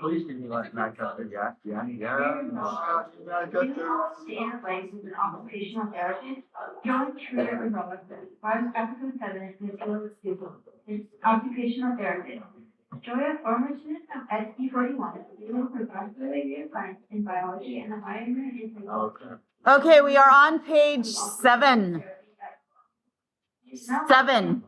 Please give me like back up there. Yeah. Stand places in occupational therapy. John Schroeder episode 7 is occupational therapist. Joya, former student of SD41, dealing with vascular science in biology and environment. Okay, we are on page 7. 7.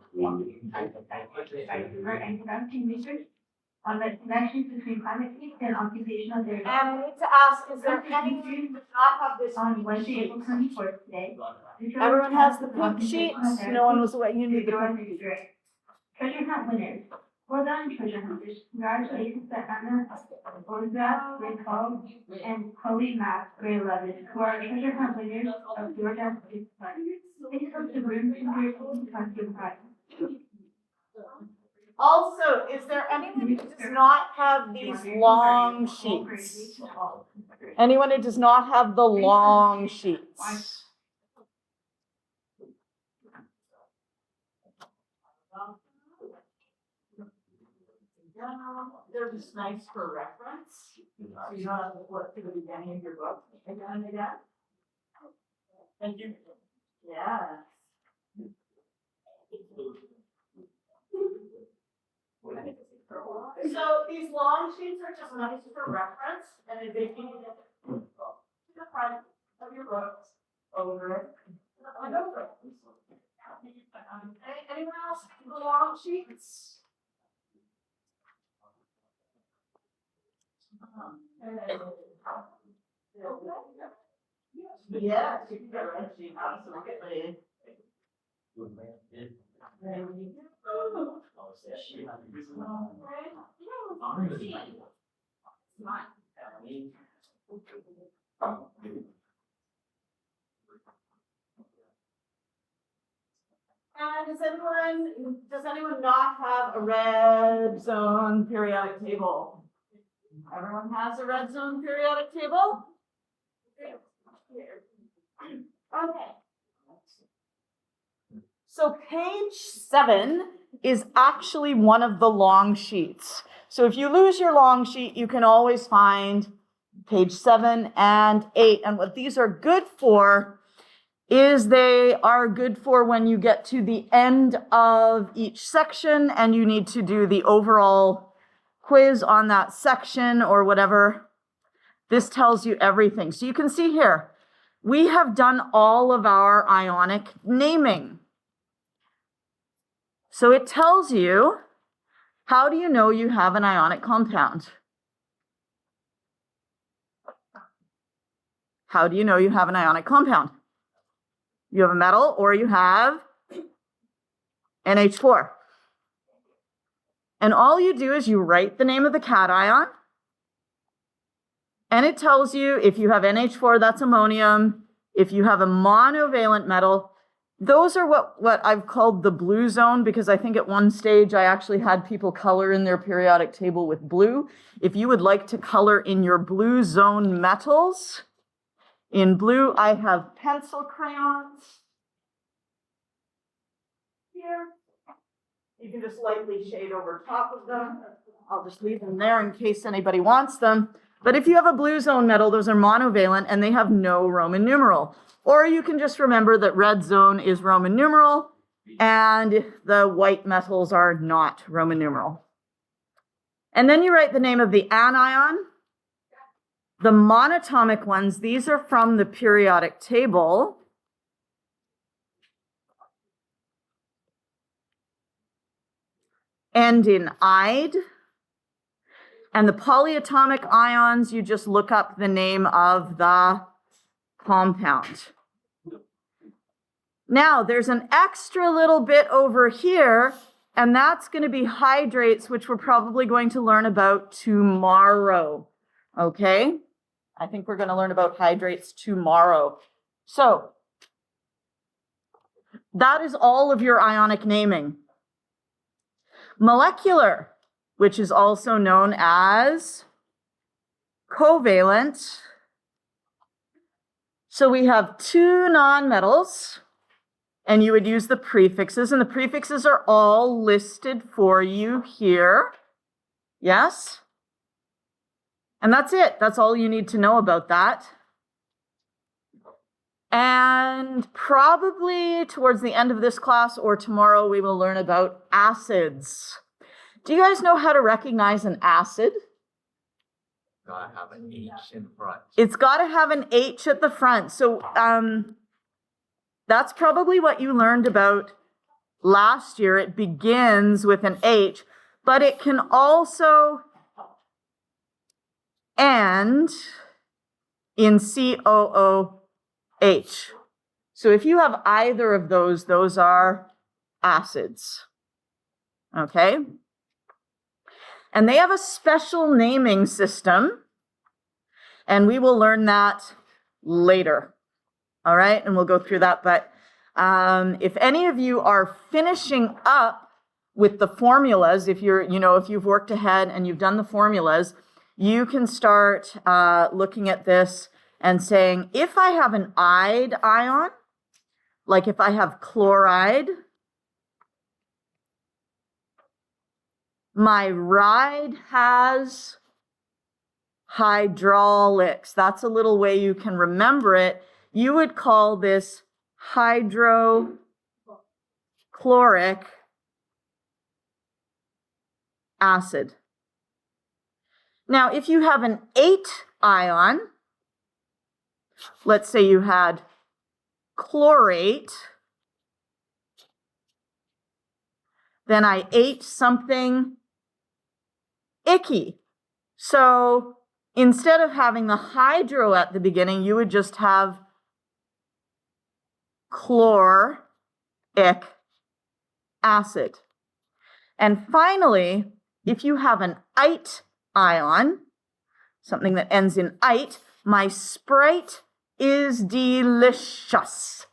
On the connections between climate change and occupational therapy. And I need to ask, is there anyone who does not have this on Wednesday, April 24th today? Everyone has the pink sheets. No one was away. You need the pink sheets. Treasure hunt winners. Well done, treasure hunters. Congratulations to Anna Orza, grade 12, and Chloe Mack, grade 11, who are treasure hunt winners of Georgia State Fund. Please come to room 213 to costume prize. Also, is there anyone who does not have these long sheets? Anyone who does not have the long sheets? They're just nice for reference. So you don't have to flip to the beginning of your book again and again. And you, yeah. So these long sheets are just nice for reference, and if they can get to the front of your books, over it, and over it. Anyone else have the long sheets? Yes, you can get a red sheet, absolutely. And does anyone not have a red zone periodic table? Everyone has a red zone periodic table? Okay. So page 7 is actually one of the long sheets. So if you lose your long sheet, you can always find page 7 and 8. And what these are good for is they are good for when you get to the end of each section and you need to do the overall quiz on that section or whatever. This tells you everything. So you can see here, we have done all of our ionic naming. So it tells you, how do you know you have an ionic compound? How do you know you have an ionic compound? You have a metal or you have NH4. And all you do is you write the name of the cation, and it tells you if you have NH4, that's ammonium. If you have a monovalent metal, those are what I've called the blue zone, because I think at one stage I actually had people color in their periodic table with blue. If you would like to color in your blue zone metals, in blue I have pencil crayons here. You can just lightly shade over top of them. I'll just leave them there in case anybody wants them. But if you have a blue zone metal, those are monovalent and they have no Roman numeral. Or you can just remember that red zone is Roman numeral and the white metals are not Roman numeral. And then you write the name of the anion. The monatomic ones, these are from the periodic table. End in "ide." And the polyatomic ions, you just look up the name of the compound. Now, there's an extra little bit over here And that's going to be hydrates, which we're probably going to learn about tomorrow. Okay? I think we're going to learn about hydrates tomorrow. So that is all of your ionic naming. Molecular, which is also known as covalent. So we have two nonmetals, and you would use the prefixes, and the prefixes are all listed for you here. Yes? And that's it. That's all you need to know about that. And probably towards the end of this class or tomorrow, we will learn about acids. Do you guys know how to recognize an acid? Gotta have an H in front. It's got to have an H at the front. So that's probably what you learned about last year. It begins with an H, but it can also end in COOH. So if you have either of those are acids. Okay? And they have a special naming system, and we will learn that later. All right, and we'll go through that. But if any of you are finishing up with the formulas, if you've worked ahead and you've done the formulas, you can start looking at this and saying, if I have an "ide" ion, like if I have chloride, my "ride" has hydraulics. That's a little way you can remember it. You would call this hydrochloric acid. Now, if you have an 8 ion, let's say you had chlorate, then I ate something icky. So instead of having the hydro at the beginning, you would just have chloric acid. And finally, if you have an ite ion, something that ends in ite, my Sprite is delicious.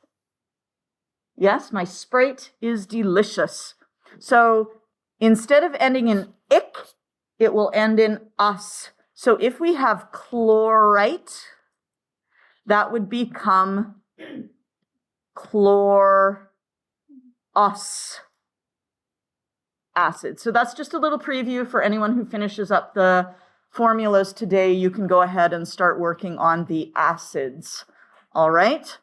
Yes, my Sprite is delicious. So instead of ending in ick, it will end in us. So if we have chlorite, that would become chlorous acid. So that's just a little preview for anyone who finishes up the formulas today. You can go ahead and start working on the acids. All right?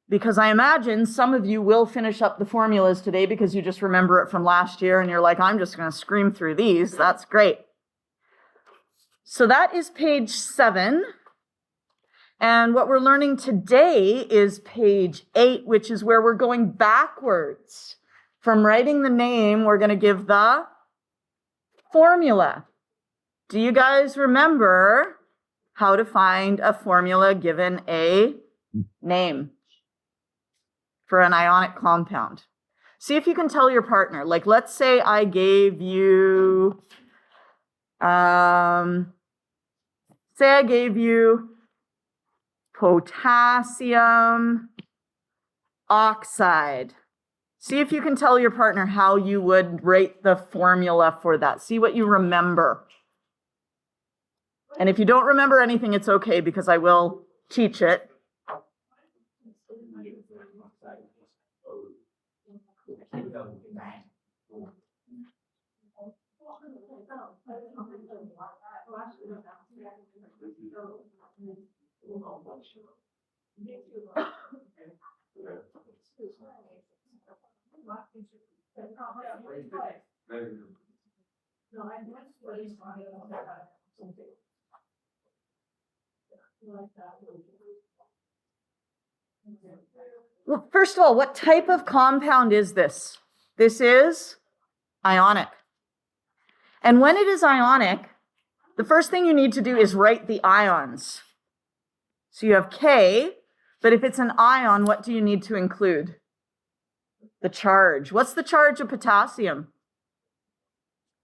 Because I imagine some of you will finish up the formulas today because you just remember it from last year and you're like, I'm just going to scream through these. That's great. So that is page 7. And what we're learning today is page 8, which is where we're going backwards. From writing the name, we're going to give the formula. Do you guys remember how to find a formula given a name for an ionic compound? See if you can tell your partner. Like, let's say I gave you, potassium oxide. See if you can tell your partner how you would write the formula for that. See what you remember. And if you don't remember anything, it's okay because I will teach it. Well, first of all, what type of compound is this? This is ionic. And when it is ionic, the first thing you need to do is write the ions. So you have K, but if it's an ion, what do you need to include? the charge. What's the charge of potassium?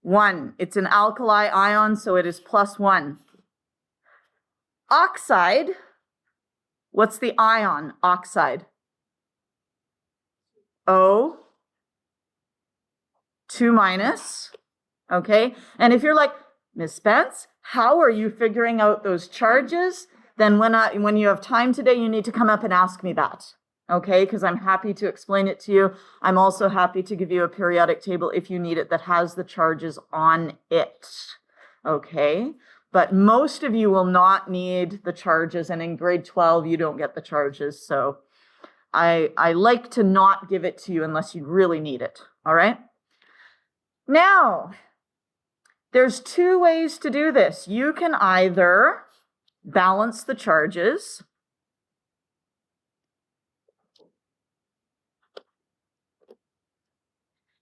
1. It's an alkali ion, so it is +1. Oxide, what's the ion, oxide? O, 2-. Okay, and if you're like, Ms. Spence, how are you figuring out those charges? Then when you have time today, you need to come up and ask me that. Okay, because I'm happy to explain it to you. I'm also happy to give you a periodic table if you need it that has the charges on it. Okay, but most of you will not need the charges, and in grade 12, you don't get the charges. So I like to not give it to you unless you really need it. All right. Now, there's 2 ways to do this. You can either balance the charges,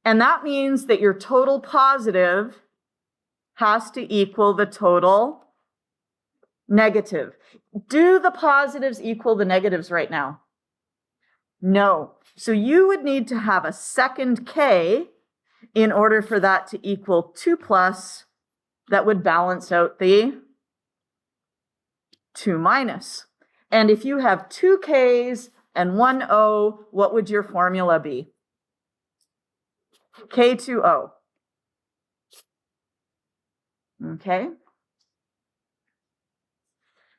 and that means that your total positive has to equal the total negative. Do the positives equal the negatives right now? No. So you would need to have a second K in order for that to equal 2+, that would balance out the 2-. And if you have 2 Ks and 1 O, what would your formula be? K2O. Okay.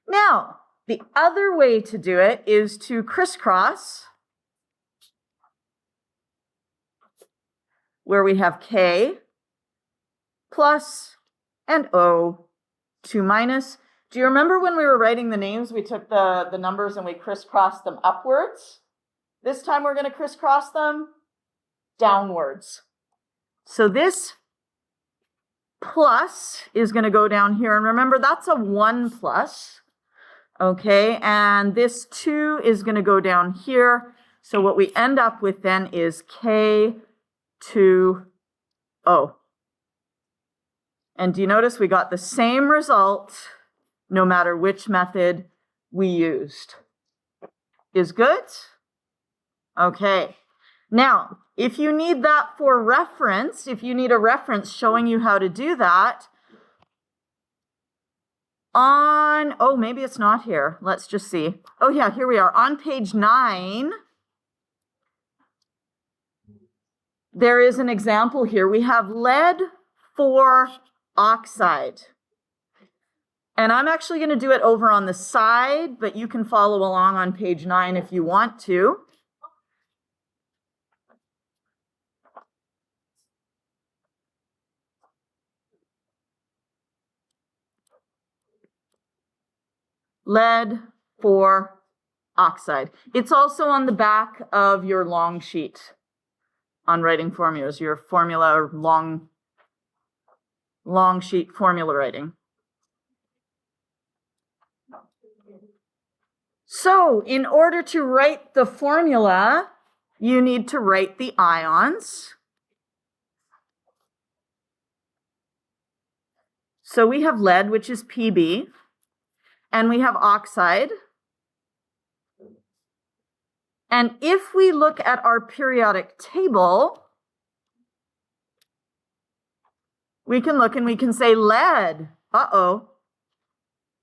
Now, the other way to do it is to crisscross, where we have K plus and O, 2-. Do you remember when we were writing the names, we took the numbers and we crisscrossed them upwards? This time we're going to crisscross them downwards. So this plus is going to go down here. And remember, that's a 1+. Okay, and this 2 is going to go down here. So what we end up with then is K2O. And do you notice we got the same result no matter which method we used? Is good? Okay. Now, if you need that for reference, if you need a reference showing you how to do that, maybe it's not here. Let's just see. Oh yeah, here we are. On page 9, there is an example here. We have lead 4 oxide. And I'm actually going to do it over on the side, but you can follow along on page 9 if you want to. Lead 4 oxide. It's also on the back of your long sheet on writing formulas, your formula long sheet formula writing. So in order to write the formula, you need to write the ions. So we have lead, which is Pb, and we have oxide. And if we look at our periodic table, we can look and we can say lead. Uh-oh.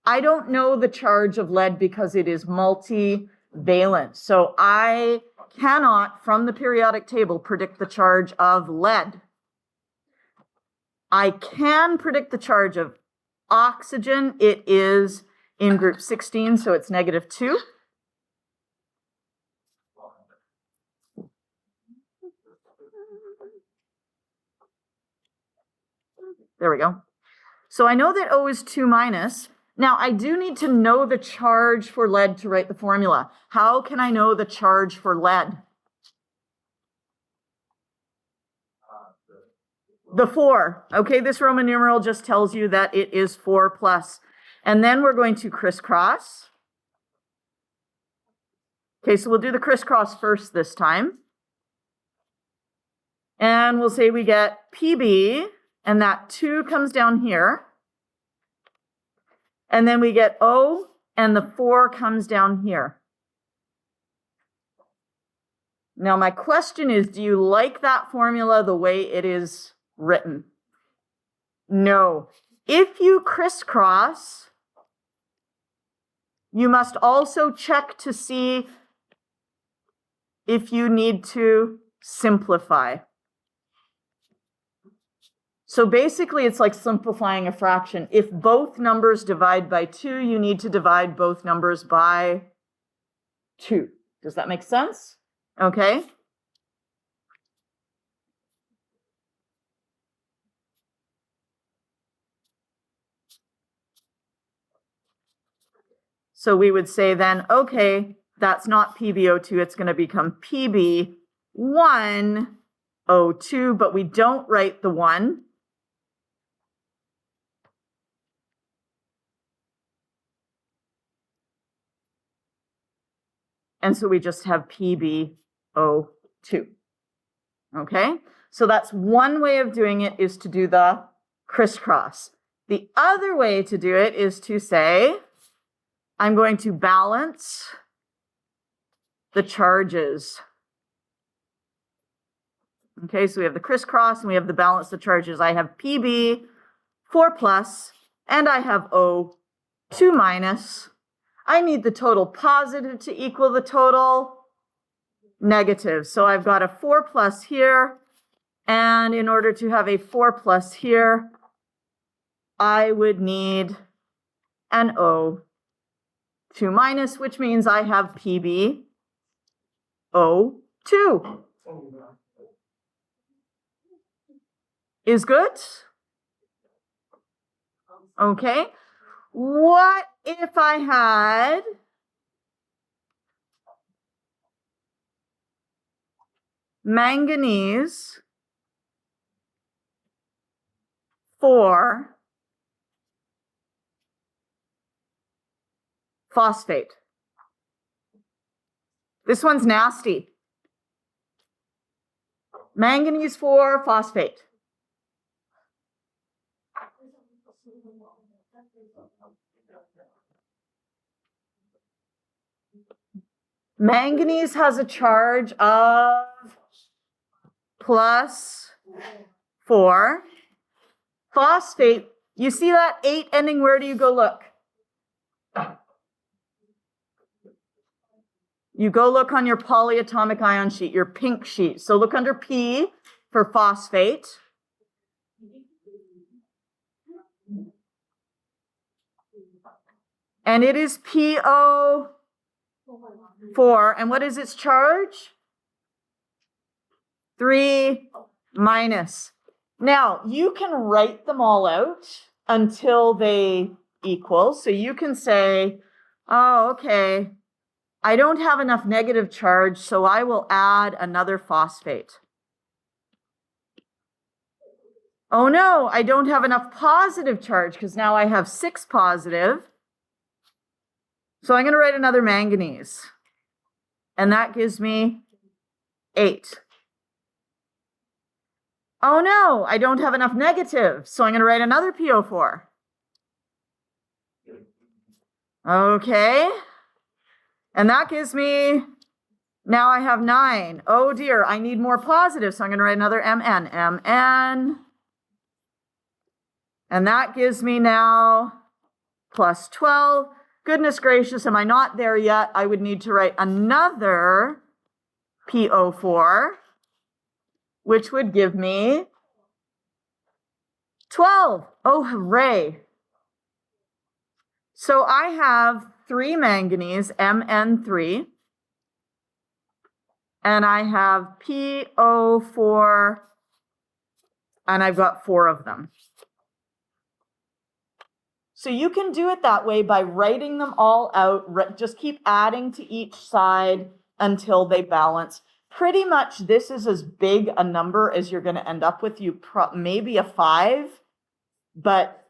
I don't know the charge of lead because it is multivalent. So I cannot, from the periodic table, predict the charge of lead. I can predict the charge of oxygen. It is in group 16, so it's -2. There we go. So I know that O is 2-. Now I do need to know the charge for lead to write the formula. How can I know the charge for lead? The 4. Okay, this Roman numeral just tells you that it is 4+. And then we're going to crisscross. Okay, so we'll do the crisscross first this time. And we'll say we get Pb, and that 2 comes down here. And then we get O, and the 4 comes down here. Now, my question is, do you like that formula the way it is written? No. If you crisscross, you must also check to see if you need to simplify. So basically, it's like simplifying a fraction. If both numbers divide by 2, you need to divide both numbers by 2. Does that make sense? Okay. So we would say then, okay, that's not PbO2, it's going to become PB1O2, but we don't write the 1. And so we just have PbO2. Okay, so that's one way of doing it, is to do the crisscross. The other way to do it is to say, I'm going to balance the charges. Okay, so we have the crisscross and we have the balance the charges. I have PB 4 plus and I have O 2 minus. I need the total positive to equal the total negative. So I've got a 4 plus here, and in order to have a 4 plus here, I would need an O 2 minus, which means I have PB O2. Is good? Okay. What if I had manganese 4 phosphate? This one's nasty. Manganese 4 phosphate. Manganese has a charge of +4. Phosphate, you see that 8 ending, where do you go look? You go look on your polyatomic ion sheet, your pink sheet. So look under P for phosphate. And it is PO4. And what is its charge? 3 minus. Now, you can write them all out until they equal. So you can say, oh, okay, I don't have enough negative charge, so I will add another phosphate. Oh no, I don't have enough positive charge because now I have 6 positive. So I'm going to write another manganese. And that gives me 8. Oh no, I don't have enough negative. So I'm going to write another PO4. Okay. And that gives me, now I have 9. Oh dear, I need more positive. So I'm going to write another MN. And that gives me now +12. Goodness gracious, am I not there yet? I would need to write another PO4, which would give me 12. Oh, hooray. So I have 3 manganese, Mn3, and I have PO4, and I've got 4 of them. So you can do it that way by writing them all out. Just keep adding to each side until they balance. Pretty much this is as big a number as you're going to end up with. Maybe a 5, but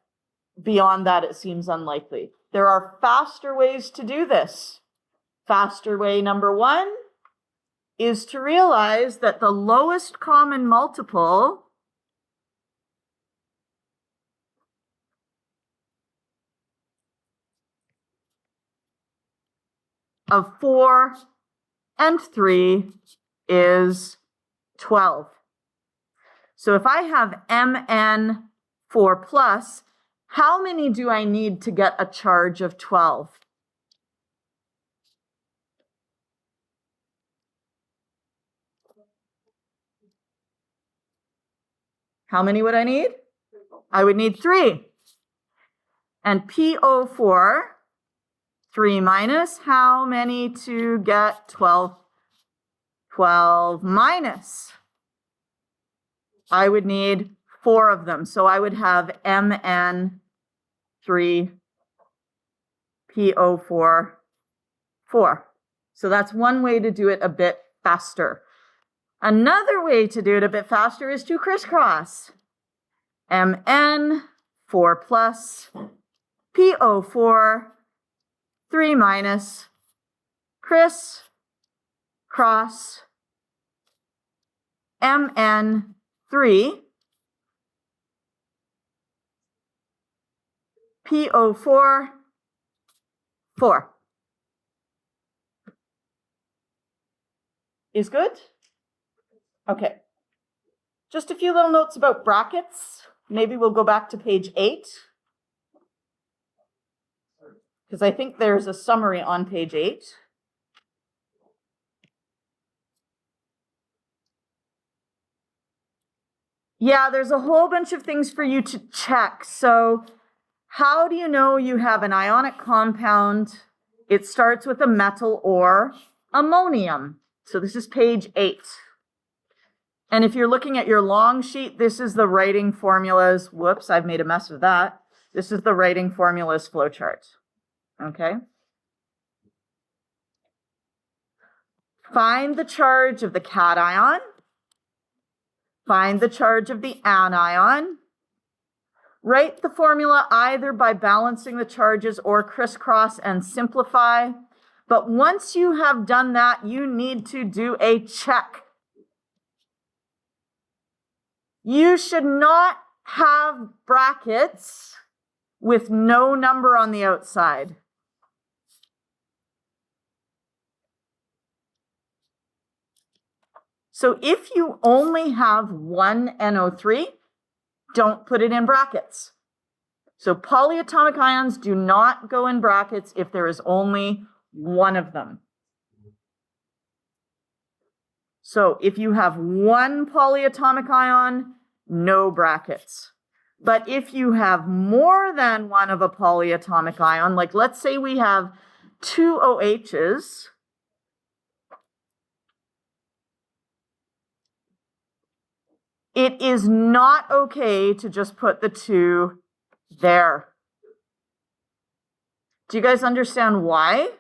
beyond that, it seems unlikely. There are faster ways to do this. Faster way number 1 is to realize that the lowest common multiple of 4 and 3 is 12. So if I have Mn4 plus, how many do I need to get a charge of 12? How many would I need? I would need 3. And PO4, 3 minus, how many to get 12? 12 minus. I would need 4 of them. So I would have Mn3 PO4 4. So that's one way to do it a bit faster. Another way to do it a bit faster is to crisscross. Mn4 plus PO4 3 minus criss cross Mn3 PO4 4. Is good? Okay. Just a few little notes about brackets. Maybe we'll go back to page 8. Because I think there's a summary on page 8. Yeah, there's a whole bunch of things for you to check. So how do you know you have an ionic compound? It starts with a metal or ammonium. So this is page 8. And if you're looking at your long sheet, this is the writing formulas. Whoops, I've made a mess of that. This is the writing formulas flowchart. Okay. Find the charge of the cation. Find the charge of the anion. Write the formula either by balancing the charges or crisscross and simplify. But once you have done that, you need to do a check. You should not have brackets with no number on the outside. So if you only have one NO3, don't put it in brackets. So polyatomic ions do not go in brackets if there is only one of them. So if you have one polyatomic ion, no brackets. But if you have more than one of a polyatomic ion, like let's say we have 2 OHs, it is not okay to just put the 2 there. Do you guys understand why?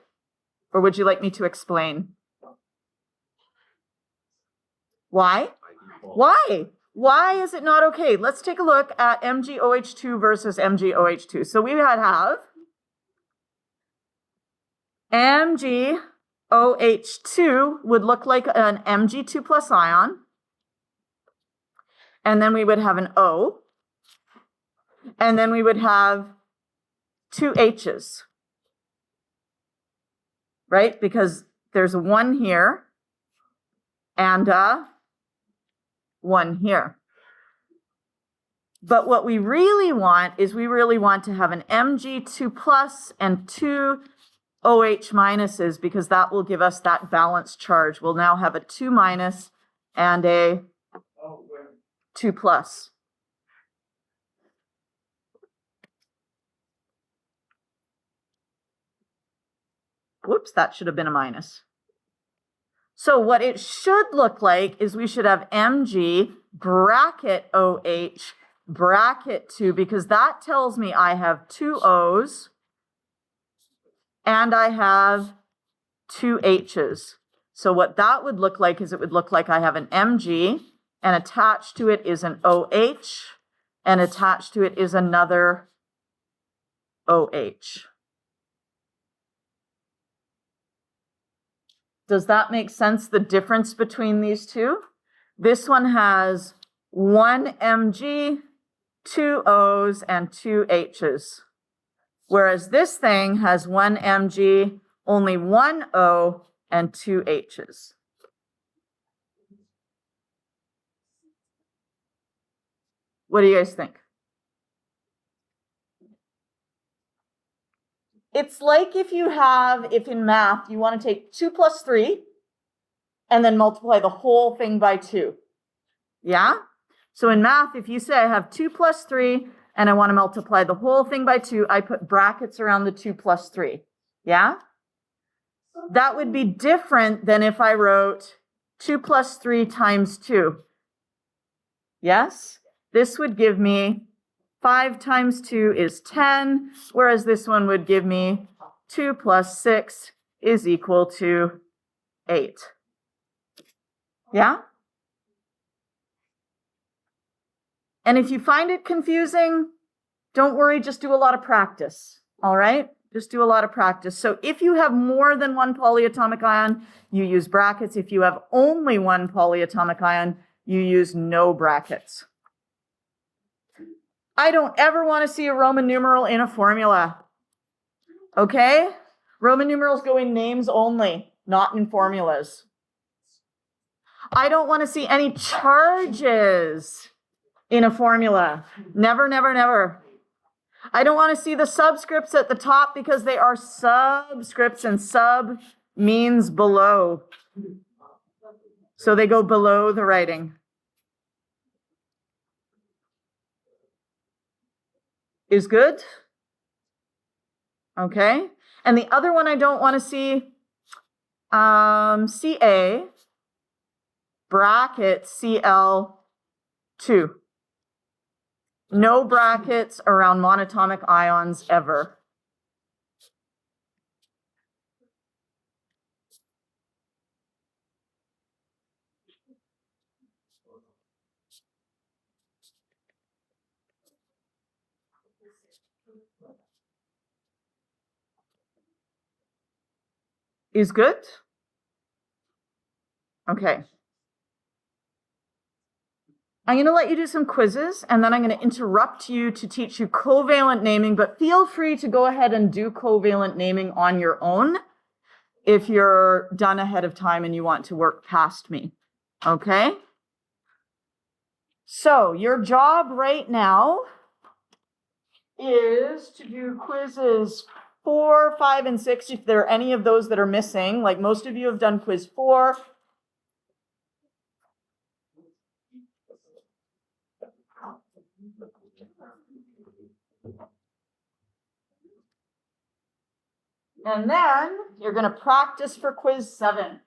Or would you like me to explain? Why? Why? Why is it not okay? Let's take a look at MgOH2 versus MgOH2. So we have MgOH2 would look like an Mg2 plus ion. And then we would have an O. And then we would have 2 H's. Right? Because there's a 1 here and a 1 here. But what we really want is we really want to have an Mg2 plus and 2 OH minuses, because that will give us that balanced charge. We'll now have a 2 minus and a 2 plus. Whoops, that should have been a minus. So what it should look like is we should have Mg bracket OH bracket 2, because that tells me I have 2 O's and I have 2 H's. So what that would look like is it would look like I have an Mg, and attached to it is an OH, and attached to it is another OH. Does that make sense, the difference between these two? This one has 1 Mg, 2 O's, and 2 H's. Whereas this thing has 1 Mg, only 1 O, and 2 H's. What do you guys think? It's like if in math, you want to take 2 plus 3 and then multiply the whole thing by 2. Yeah? So in math, if you say I have 2 plus 3 and I want to multiply the whole thing by 2, I put brackets around the 2 plus 3. Yeah? That would be different than if I wrote 2 plus 3 times 2. Yes? This would give me 5 times 2 is 10, whereas this one would give me 2 plus 6 is equal to 8. Yeah? And if you find it confusing, don't worry, just do a lot of practice, all right? Just do a lot of practice. So if you have more than one polyatomic ion, you use brackets. If you have only one polyatomic ion, you use no brackets. I don't ever want to see a Roman numeral in a formula. Okay? Roman numerals go in names only, not in formulas. I don't want to see any charges in a formula. Never, never, never. I don't want to see the subscripts at the top because they are subscripts, and sub means below. So they go below the writing. Is good? Okay. And the other one I don't want to see, CA bracket Cl2. No brackets around monatomic ions ever. Is good? Okay. I'm going to let you do some quizzes, and then I'm going to interrupt you to teach you covalent naming, but feel free to go ahead and do covalent naming on your own if you're done ahead of time and you want to work past me. Okay? So your job right now is to do quizzes 4, 5, and 6, if there are any of those that are missing. Like most of you have done quiz 4. And then you're going to practice for quiz 7.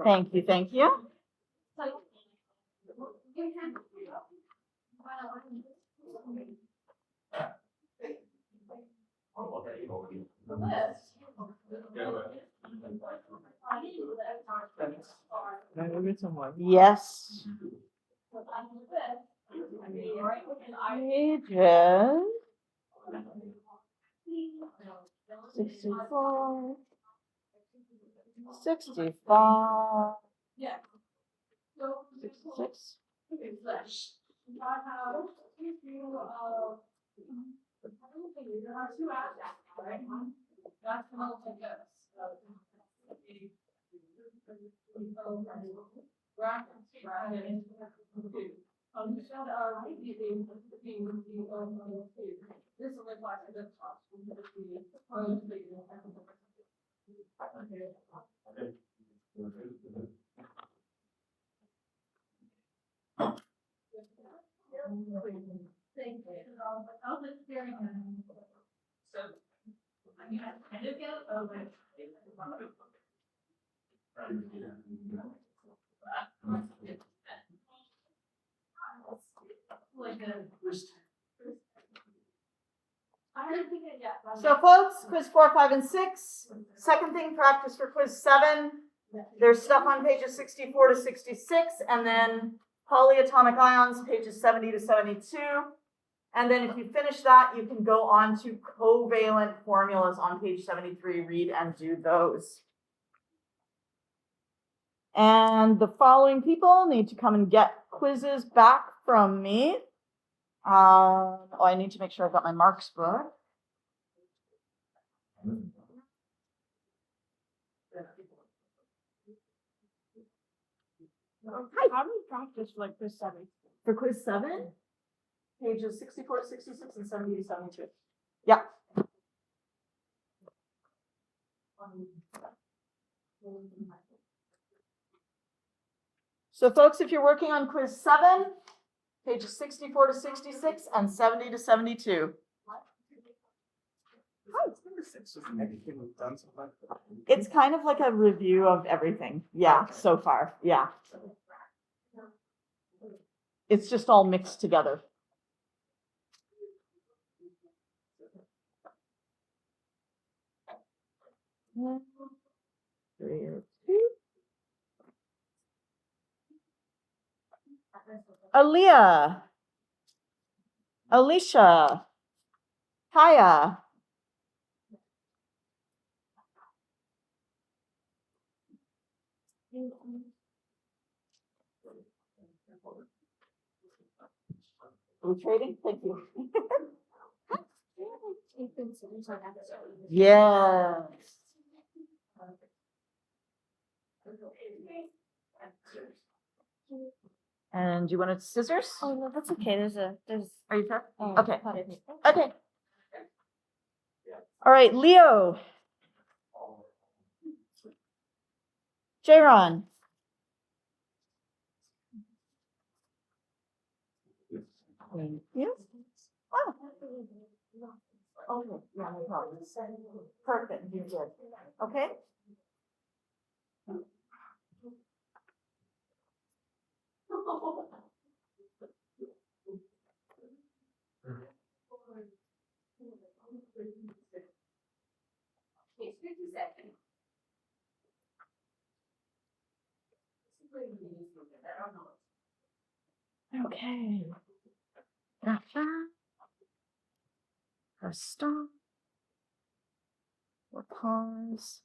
Thank you, thank you. Yes. Pages 64, 65, 66. So folks, quiz 4, 5, and 6. Second thing, practice for quiz 7. There's stuff on pages 64 to 66, and then polyatomic ions, pages 70 to 72. And then if you finish that, you can go on to covalent formulas on page 73, read and do those. And the following people need to come and get quizzes back from me. I need to make sure I've got my marks book. How do we practice like this 7? For quiz 7, pages 64 to 66 and 70 to 72. Yeah. So folks, if you're working on quiz 7, pages 64 to 66 and 70 to 72. It's kind of like a review of everything. Yeah, so far. Yeah. It's just all mixed together. Aaliyah, Alicia, Kaya. Are we trading? Thank you. Yes. And you wanted scissors? Oh no, that's okay. There's. Are you sure? Oh, Okay. okay. Okay. All right, Leo. Jaron. Yes. Oh. Okay. Yeah, no problem. Perfect. You did. Okay. Okay. Gotcha. Press stop. Or pause.